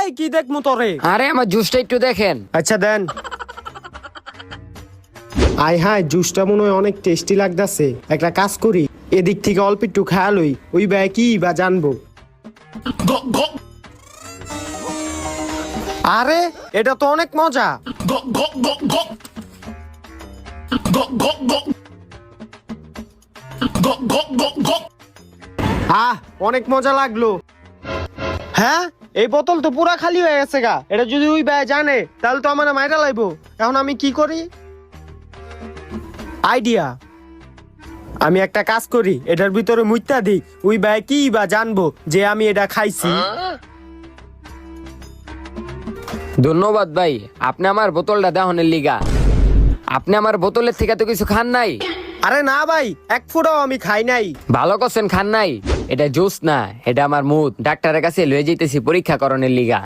এই কি দেখমু তোরে? আরে আমার জুসটা একটু দেখেন। আচ্ছা দেন। আয় হায়, জুসটা মনে হয় অনেক টেস্টি লাগতাছে। একটা কাজ করি, এদিক থেকে অল্প একটু খেয়াল হই, ওই ব্যয় কি বা জানবো। আরে এটা তো অনেক মজা। অনেক মজা লাগলো। হ্যাঁ, এই বোতল তো পুরা খালি হয়ে গেছে গা। এটা যদি ওই ব্যয় জানে তাহলে তো আমার মাইরা লাইবো। এখন আমি কি করি? আইডিয়া, আমি একটা কাজ করি, এটার ভিতরে মুইতা দিই, ওই ব্যয় কি বা জানবো যে আমি এটা খাইছি। ধন্যবাদ ভাই, আপনি আমার বোতলটা দেহনের লিগা। আপনি আমার বোতলের থেকে তো কিছু খান নাই। আরে না ভাই, এক ফুটাও আমি খাই নাই। ভালো করছেন খান নাই। এটা জুস না, এটা আমার মুদ। ডাক্তারের কাছে লয়ে যাইতেছি পরীক্ষা করণের লিগা।